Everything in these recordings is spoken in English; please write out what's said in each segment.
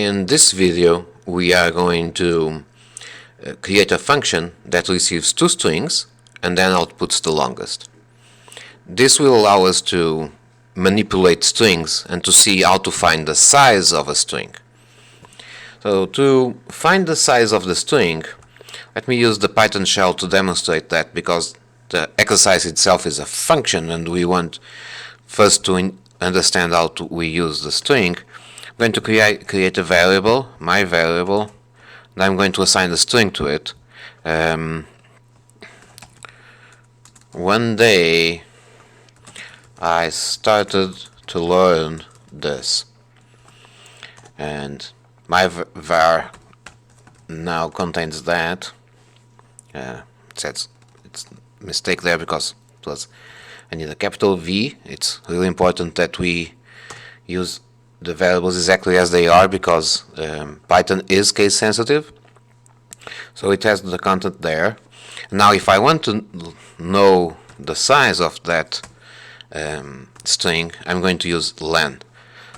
In this video we are going to create a function that receives two strings and then outputs the longest. This will allow us to manipulate strings and to see how to find the size of a string. So to find the size of the string, let me use the Python shell to demonstrate that, because the exercise itself is a function and we want first to understand how we use the string. I'm going to create a variable, my variable, and I'm going to assign a string to it. One day I started to learn this, and my var now contains that. It says it's a mistake there because I need a capital V. It's really important that we use the variables exactly as they are, because Python is case sensitive. So it has the content there. Now if I want to know the size of that string, I'm going to use len.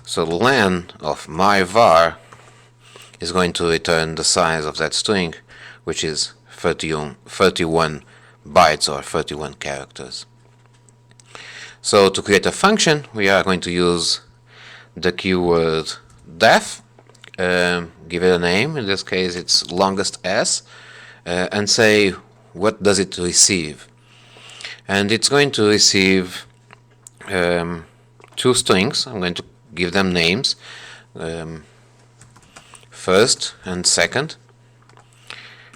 So len of my var is going to return the size of that string, which is 31 bytes or 31 characters. So to create a function, we are going to use the keyword def, give it a name, in this case it's longest s, and say what does it receive. And it's going to receive two strings. I'm going to give them names, first and second,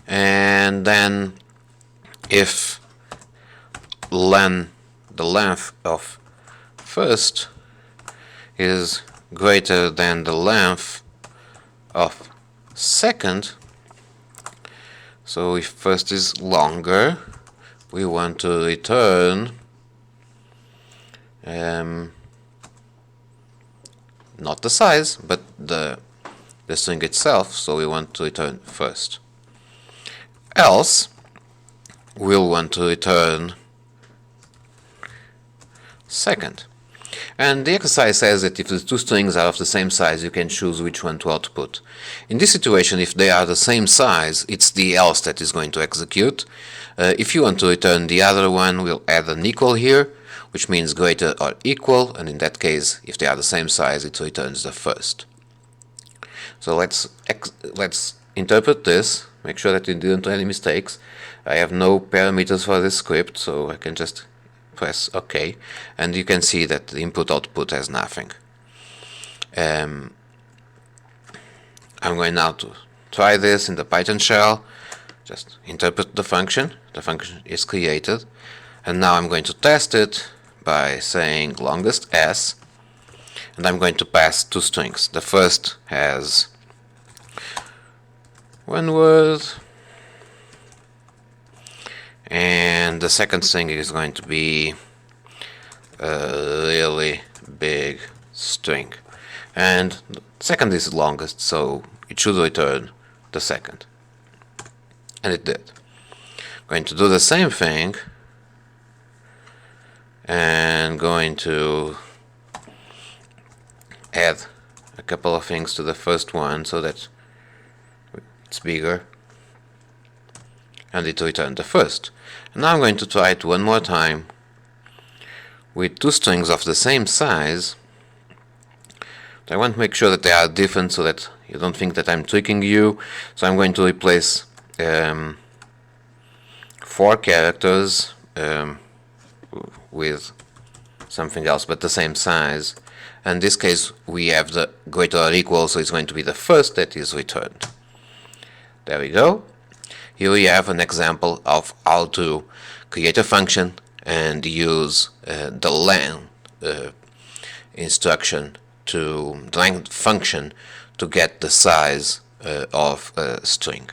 and then if len, the length of first, is greater than the length of second, so if first is longer, we want to return not the size but the string itself, so we want to return first. Else we'll want to return second. And the exercise says that if the two strings are of the same size, you can choose which one to output. In this situation, if they are the same size, it's the else that is going to execute. If you want to return the other one, we'll add an equal here, which means greater or equal, and in that case, if they are the same size, it returns the first. So let's interpret this, make sure that you didn't do any mistakes. I have no parameters for this script, so I can just press OK, and you can see that the input-output has nothing. I'm going now to try this in the Python shell. Just interpret the function. The function is created, and now I'm going to test it by saying longest s, and I'm going to pass two strings. The first has one word, and the second string is going to be a really big string, and the second is longest, so it should return the second, and it did. I'm going to do the same thing and going to add a couple of things to the first one so that it's bigger, and it returned the first. And now I'm going to try it one more time with two strings of the same size. But I want to make sure that they are different so that you don't think that I'm tricking you. So I'm going to replace 4 characters with something else but the same size. In this case we have the greater or equal, so it's going to be the first that is returned. There we go. Here we have an example of how to create a function and use the len instruction, to the len function, to get the size of a string.